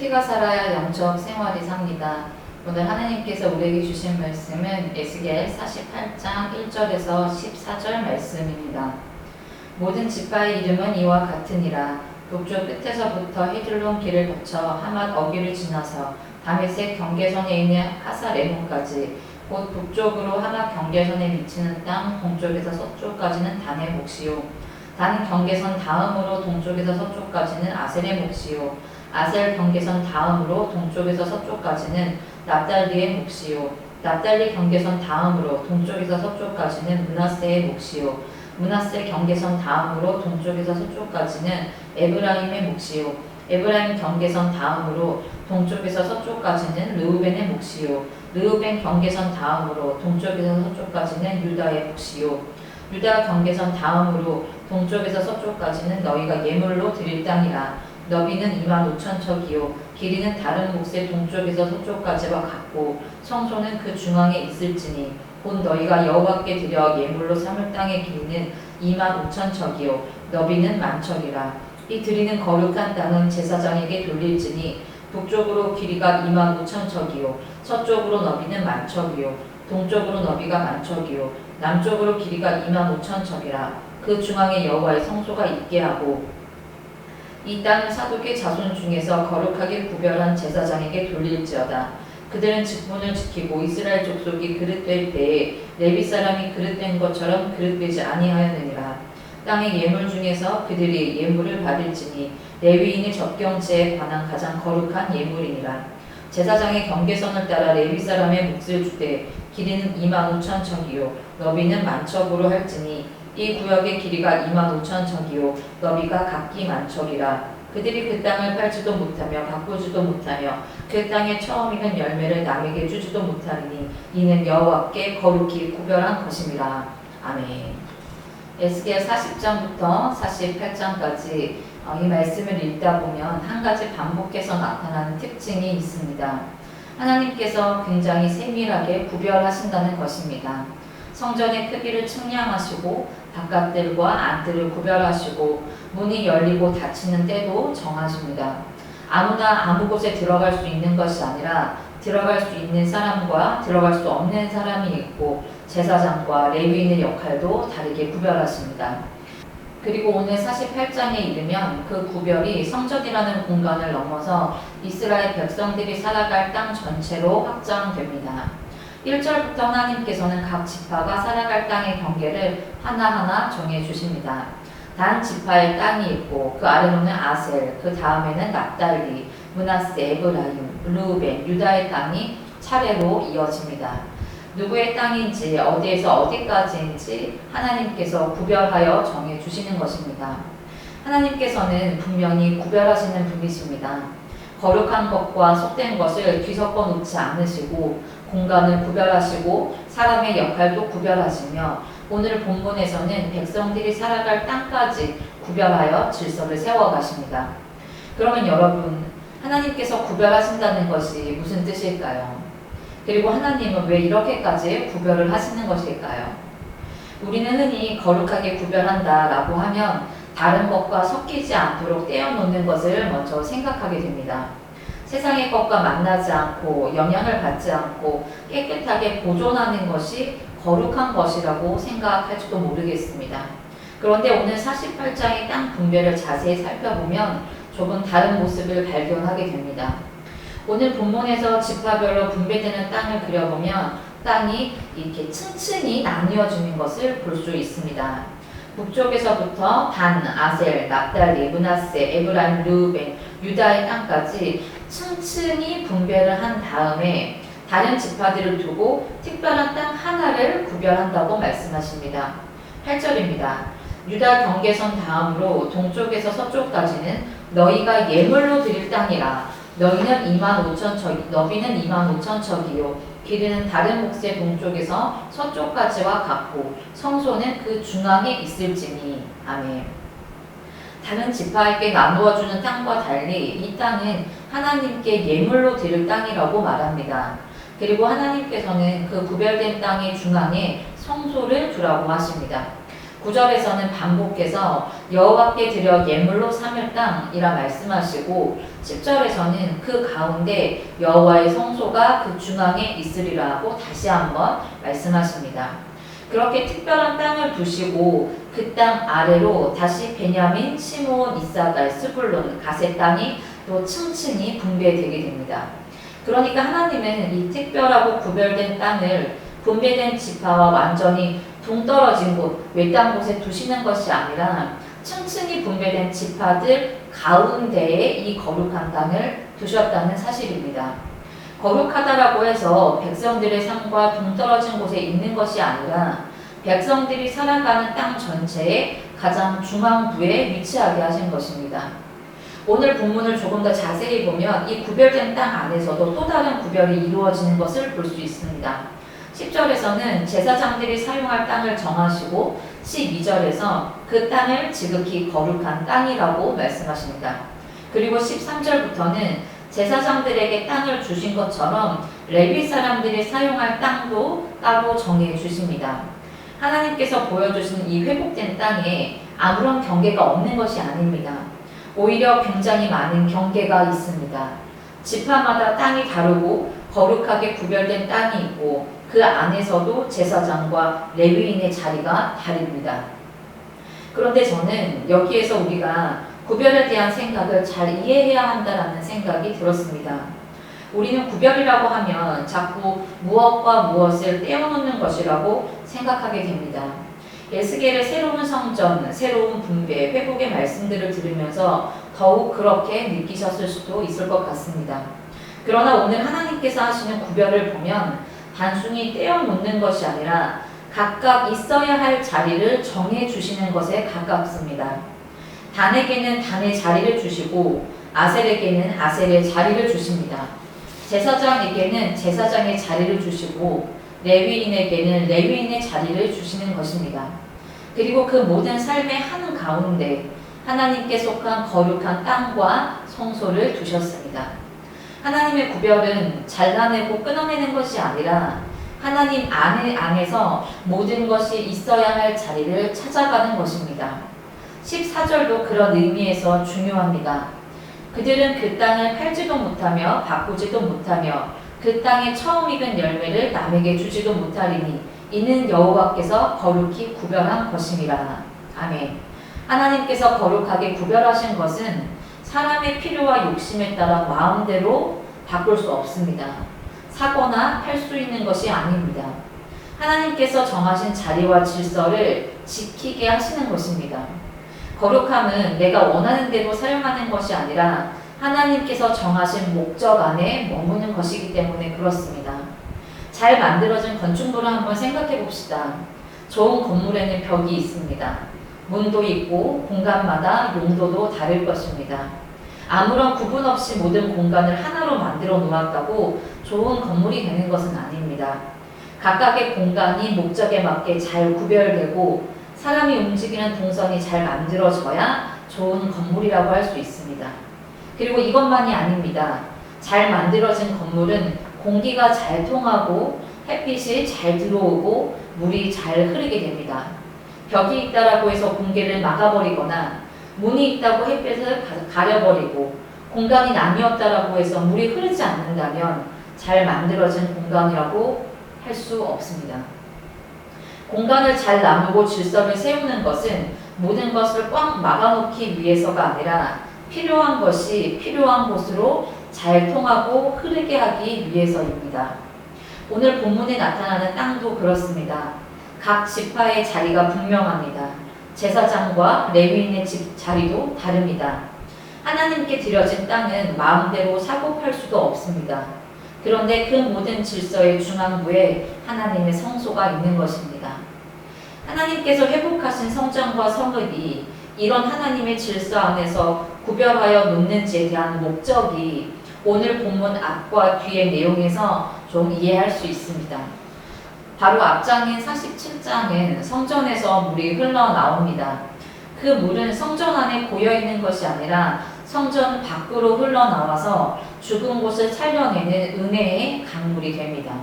피가 살아야 영적 생활이 삽니다. 오늘 하나님께서 우리에게 주신 말씀은 에스겔 48장 1절에서 14절 말씀입니다. 모든 지파의 이름은 이와 같으니라. 북쪽 끝에서부터 헤들론 길을 거쳐 하맛 어귀를 지나서 다메섹 경계선에 있는 하사레몬까지 곧 북쪽으로 하맛 경계선에 미치는 땅 동쪽에서 서쪽까지는 단의 몫이요 단 경계선 다음으로 동쪽에서 서쪽까지는 아셀의 몫이요 아셀 경계선 다음으로 동쪽에서 서쪽까지는 납달리의 몫이요 납달리 경계선 다음으로 동쪽에서 서쪽까지는 므낫세의 몫이요 므낫세 경계선 다음으로 동쪽에서 서쪽까지는 에브라임의 몫이요 에브라임 경계선 다음으로 동쪽에서 서쪽까지는 르우벤의 몫이요 르우벤 경계선 다음으로 동쪽에서 서쪽까지는 유다의 몫이요 유다 경계선 다음으로 동쪽에서 서쪽까지는 너희가 예물로 드릴 땅이라. 너비는 25,000척이요 길이는 다른 몫의 동쪽에서 서쪽까지와 같고 성소는 그 중앙에 있을지니 곧 너희가 여호와께 드려 예물로 삼을 땅의 길이는 25,000척이요 너비는 10,000척이라. 이 드리는 거룩한 땅은 제사장에게 돌릴지니 북쪽으로 길이가 25,000척이요 서쪽으로 너비는 10,000척이요 동쪽으로 너비가 10,000척이요 남쪽으로 길이가 25,000척이라. 그 중앙에 여호와의 성소가 있게 하고 이 땅을 사독의 자손 중에서 거룩하게 구별한 제사장에게 돌릴지어다. 그들은 직분을 지키고 이스라엘 족속이 그릇될 때에 레위 사람이 그릇된 것처럼 그릇되지 아니하였느니라. 땅의 예물 중에서 그들이 예물을 받을지니 레위인의 접경제에 관한 가장 거룩한 예물이니라. 제사장의 경계선을 따라 레위 사람의 몫을 주되 길이는 25,000척이요 너비는 10,000척으로 할지니 이 구역의 길이가 25,000척이요 너비가 각기 10,000척이라. 그들이 그 땅을 팔지도 못하며 바꾸지도 못하며 그 땅의 처음 익은 열매를 남에게 주지도 못하리니 이는 여호와께 거룩히 구별한 것임이라. 아멘. 에스겔 40장부터 48장까지 이 말씀을 읽다 보면 한 가지 반복해서 나타나는 특징이 있습니다. 하나님께서 굉장히 세밀하게 구별하신다는 것입니다. 성전의 크기를 측량하시고 바깥들과 안뜰을 구별하시고 문이 열리고 닫히는 때도 정하십니다. 아무나 아무 곳에 들어갈 수 있는 것이 아니라 들어갈 수 있는 사람과 들어갈 수 없는 사람이 있고 제사장과 레위인의 역할도 다르게 구별하십니다. 그리고 오늘 48장에 이르면 그 구별이 성전이라는 공간을 넘어서 이스라엘 백성들이 살아갈 땅 전체로 확장됩니다. 1절부터 하나님께서는 각 지파가 살아갈 땅의 경계를 하나하나 정해주십니다. 단 지파의 땅이 있고 그 아래로는 아셀, 그 다음에는 납달리, 므낫세, 에브라임, 르우벤, 유다의 땅이 차례로 이어집니다. 누구의 땅인지 어디에서 어디까지인지 하나님께서 구별하여 정해주시는 것입니다. 하나님께서는 분명히 구별하시는 분이십니다. 거룩한 것과 속된 것을 뒤섞어 놓지 않으시고 공간을 구별하시고 사람의 역할도 구별하시며 오늘 본문에서는 백성들이 살아갈 땅까지 구별하여 질서를 세워가십니다. 그러면 여러분, 하나님께서 구별하신다는 것이 무슨 뜻일까요? 그리고 하나님은 왜 이렇게까지 구별을 하시는 것일까요? 우리는 흔히 거룩하게 구별한다라고 하면 다른 것과 섞이지 않도록 떼어놓는 것을 먼저 생각하게 됩니다. 세상의 것과 만나지 않고 영향을 받지 않고 깨끗하게 보존하는 것이 거룩한 것이라고 생각할지도 모르겠습니다. 그런데 오늘 48장의 땅 분배를 자세히 살펴보면 조금 다른 모습을 발견하게 됩니다. 오늘 본문에서 지파별로 분배되는 땅을 그려보면 땅이 이렇게 층층이 나뉘어지는 것을 볼 수 있습니다. 북쪽에서부터 단, 아셀, 납달리, 므낫세, 에브라임, 르우벤, 유다의 땅까지 층층이 분배를 한 다음에 다른 지파들을 두고 특별한 땅 하나를 구별한다고 말씀하십니다. 8절입니다. 유다 경계선 다음으로 동쪽에서 서쪽까지는 너희가 예물로 드릴 땅이라. 너희는 25,000척, 너비는 25,000척이요 길이는 다른 몫의 동쪽에서 서쪽까지와 같고 성소는 그 중앙에 있을지니. 아멘. 다른 지파에게 나누어주는 땅과 달리 이 땅은 하나님께 예물로 드릴 땅이라고 말합니다. 그리고 하나님께서는 그 구별된 땅의 중앙에 성소를 두라고 하십니다. 9절에서는 반복해서 여호와께 드려 예물로 삼을 땅이라 말씀하시고 10절에서는 그 가운데 여호와의 성소가 그 중앙에 있으리라고 다시 한번 말씀하십니다. 그렇게 특별한 땅을 두시고 그 땅 아래로 다시 베냐민, 시므온, 이사갈, 스불론, 갓의 땅이 또 층층이 분배되게 됩니다. 그러니까 하나님은 이 특별하고 구별된 땅을 분배된 지파와 완전히 동떨어진 곳, 외딴 곳에 두시는 것이 아니라 층층이 분배된 지파들 가운데에 이 거룩한 땅을 두셨다는 사실입니다. 거룩하다라고 해서 백성들의 삶과 동떨어진 곳에 있는 것이 아니라 백성들이 살아가는 땅 전체의 가장 중앙부에 위치하게 하신 것입니다. 오늘 본문을 조금 더 자세히 보면 이 구별된 땅 안에서도 또 다른 구별이 이루어지는 것을 볼 수 있습니다. 10절에서는 제사장들이 사용할 땅을 정하시고 12절에서 그 땅을 지극히 거룩한 땅이라고 말씀하십니다. 그리고 13절부터는 제사장들에게 땅을 주신 것처럼 레위 사람들이 사용할 땅도 따로 정해 주십니다. 하나님께서 보여주신 이 회복된 땅에 아무런 경계가 없는 것이 아닙니다. 오히려 굉장히 많은 경계가 있습니다. 지파마다 땅이 다르고 거룩하게 구별된 땅이 있고 그 안에서도 제사장과 레위인의 자리가 다릅니다. 그런데 저는 여기에서 우리가 구별에 대한 생각을 잘 이해해야 한다는 생각이 들었습니다. 우리는 구별이라고 하면 자꾸 무엇과 무엇을 떼어놓는 것이라고 생각하게 됩니다. 에스겔의 새로운 성전, 새로운 분배, 회복의 말씀들을 들으면서 더욱 그렇게 느끼셨을 수도 있을 것 같습니다. 그러나 오늘 하나님께서 하시는 구별을 보면 단순히 떼어놓는 것이 아니라 각각 있어야 할 자리를 정해주시는 것에 가깝습니다. 단에게는 단의 자리를 주시고 아셀에게는 아셀의 자리를 주십니다. 제사장에게는 제사장의 자리를 주시고 레위인에게는 레위인의 자리를 주시는 것입니다. 그리고 그 모든 삶의 한가운데 하나님께 속한 거룩한 땅과 성소를 두셨습니다. 하나님의 구별은 잘라내고 끊어내는 것이 아니라 하나님 안에서 모든 것이 있어야 할 자리를 찾아가는 것입니다. 14절도 그런 의미에서 중요합니다. 그들은 그 땅을 팔지도 못하며 바꾸지도 못하며 그 땅에 처음 익은 열매를 남에게 주지도 못하리니 이는 여호와께서 거룩히 구별한 것임이라. 아멘. 하나님께서 거룩하게 구별하신 것은 사람의 필요와 욕심에 따라 마음대로 바꿀 수 없습니다. 사거나 할 수 있는 것이 아닙니다. 하나님께서 정하신 자리와 질서를 지키게 하시는 것입니다. 거룩함은 내가 원하는 대로 사용하는 것이 아니라 하나님께서 정하신 목적 안에 머무는 것이기 때문에 그렇습니다. 잘 만들어진 건축물을 한번 생각해 봅시다. 좋은 건물에는 벽이 있습니다. 문도 있고 공간마다 용도도 다를 것입니다. 아무런 구분 없이 모든 공간을 하나로 만들어 놓았다고 좋은 건물이 되는 것은 아닙니다. 각각의 공간이 목적에 맞게 잘 구별되고 사람이 움직이는 동선이 잘 만들어져야 좋은 건물이라고 할 수 있습니다. 그리고 이것만이 아닙니다. 잘 만들어진 건물은 공기가 잘 통하고 햇빛이 잘 들어오고 물이 잘 흐르게 됩니다. 벽이 있다라고 해서 공기를 막아버리거나 문이 있다고 햇빛을 가려버리고 공간이 나뉘었다라고 해서 물이 흐르지 않는다면 잘 만들어진 공간이라고 할 수 없습니다. 공간을 잘 나누고 질서를 세우는 것은 모든 것을 꽉 막아놓기 위해서가 아니라 필요한 것이 필요한 곳으로 잘 통하고 흐르게 하기 위해서입니다. 오늘 본문에 나타나는 땅도 그렇습니다. 각 지파의 자리가 분명합니다. 제사장과 레위인의 자리도 다릅니다. 하나님께 드려진 땅은 마음대로 사고 팔 수도 없습니다. 그런데 그 모든 질서의 중앙부에 하나님의 성소가 있는 것입니다. 하나님께서 회복하신 성전과 성읍이 이런 하나님의 질서 안에서 구별하여 놓는지에 대한 목적이 오늘 본문 앞과 뒤의 내용에서 좀 이해할 수 있습니다. 바로 앞장인 47장은 성전에서 물이 흘러나옵니다. 그 물은 성전 안에 고여있는 것이 아니라 성전 밖으로 흘러나와서 죽은 곳을 살려내는 은혜의 강물이 됩니다.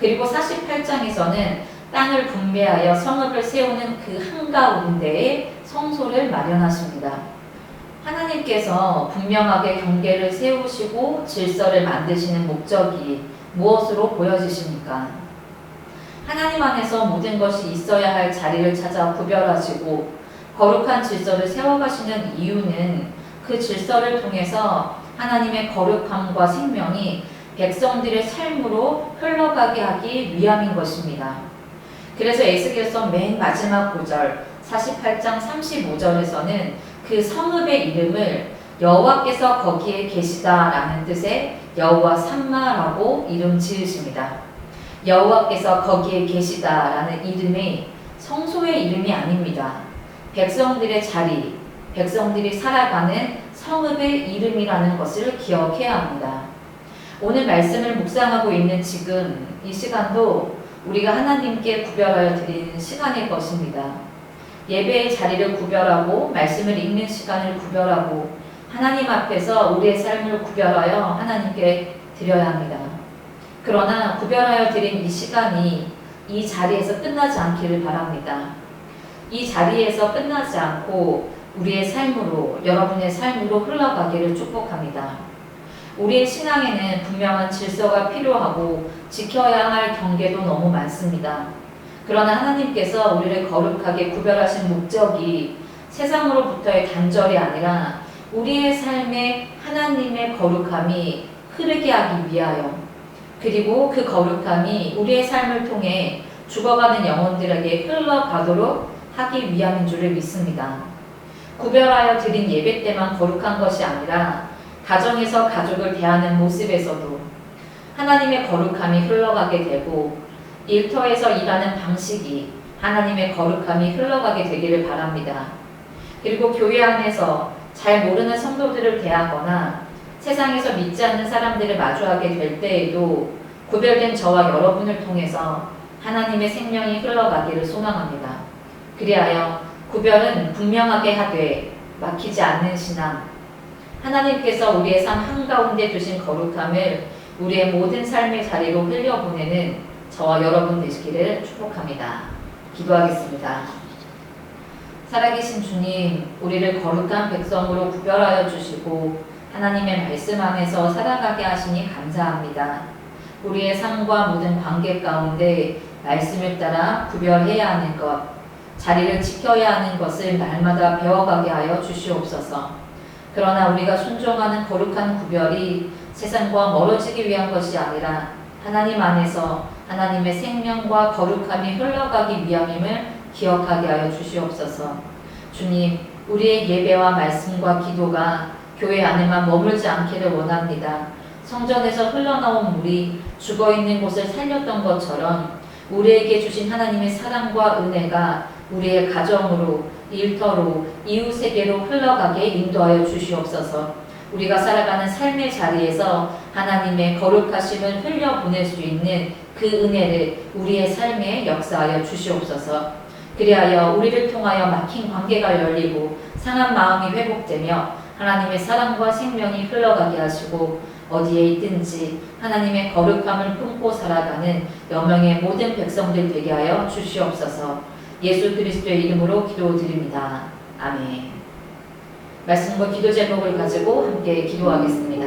그리고 48장에서는 땅을 분배하여 성읍을 세우는 그 한가운데에 성소를 마련하십니다. 하나님께서 분명하게 경계를 세우시고 질서를 만드시는 목적이 무엇으로 보여지십니까? 하나님 안에서 모든 것이 있어야 할 자리를 찾아 구별하시고 거룩한 질서를 세워가시는 이유는 그 질서를 통해서 하나님의 거룩함과 생명이 백성들의 삶으로 흘러가게 하기 위함인 것입니다. 그래서 에스겔서 맨 마지막 구절 48장 35절에서는 그 성읍의 이름을 여호와께서 거기에 계시다라는 뜻의 여호와 삼마라고 이름 지으십니다. 여호와께서 거기에 계시다라는 이름이 성소의 이름이 아닙니다. 백성들의 자리, 백성들이 살아가는 성읍의 이름이라는 것을 기억해야 합니다. 오늘 말씀을 묵상하고 있는 지금 이 시간도 우리가 하나님께 구별하여 드리는 시간일 것입니다. 예배의 자리를 구별하고 말씀을 읽는 시간을 구별하고 하나님 앞에서 우리의 삶을 구별하여 하나님께 드려야 합니다. 그러나 구별하여 드린 이 시간이 이 자리에서 끝나지 않기를 바랍니다. 이 자리에서 끝나지 않고 우리의 삶으로, 여러분의 삶으로 흘러가기를 축복합니다. 우리의 신앙에는 분명한 질서가 필요하고 지켜야 할 경계도 너무 많습니다. 그러나 하나님께서 우리를 거룩하게 구별하신 목적이 세상으로부터의 단절이 아니라 우리의 삶에 하나님의 거룩함이 흐르게 하기 위하여, 그리고 그 거룩함이 우리의 삶을 통해 죽어가는 영혼들에게 흘러가도록 하기 위함인 줄을 믿습니다. 구별하여 드린 예배 때만 거룩한 것이 아니라 가정에서 가족을 대하는 모습에서도 하나님의 거룩함이 흘러가게 되고 일터에서 일하는 방식이 하나님의 거룩함이 흘러가게 되기를 바랍니다. 그리고 교회 안에서 잘 모르는 성도들을 대하거나 세상에서 믿지 않는 사람들을 마주하게 될 때에도 구별된 저와 여러분을 통해서 하나님의 생명이 흘러가기를 소망합니다. 그리하여 구별은 분명하게 하되 막히지 않는 신앙, 하나님께서 우리의 삶 한가운데 두신 거룩함을 우리의 모든 삶의 자리로 흘려보내는 저와 여러분 되시기를 축복합니다. 기도하겠습니다. 살아계신 주님, 우리를 거룩한 백성으로 구별하여 주시고 하나님의 말씀 안에서 살아가게 하시니 감사합니다. 우리의 삶과 모든 관계 가운데 말씀을 따라 구별해야 하는 것, 자리를 지켜야 하는 것을 날마다 배워가게 하여 주시옵소서. 그러나 우리가 순종하는 거룩한 구별이 세상과 멀어지기 위한 것이 아니라 하나님 안에서 하나님의 생명과 거룩함이 흘러가기 위함임을 기억하게 하여 주시옵소서. 주님, 우리의 예배와 말씀과 기도가 교회 안에만 머물지 않기를 원합니다. 성전에서 흘러나온 물이 죽어있는 곳을 살렸던 것처럼 우리에게 주신 하나님의 사랑과 은혜가 우리의 가정으로, 일터로, 이웃에게로 흘러가게 인도하여 주시옵소서. 우리가 살아가는 삶의 자리에서 하나님의 거룩하심을 흘려보낼 수 있는 그 은혜를 우리의 삶에 역사하여 주시옵소서. 그리하여 우리를 통하여 막힌 관계가 열리고 상한 마음이 회복되며 하나님의 사랑과 생명이 흘러가게 하시고 어디에 있든지 하나님의 거룩함을 품고 살아가는 여명의 모든 백성들 되게 하여 주시옵소서. 예수 그리스도의 이름으로 기도드립니다. 아멘. 말씀과 기도 제목을 가지고 함께 기도하겠습니다.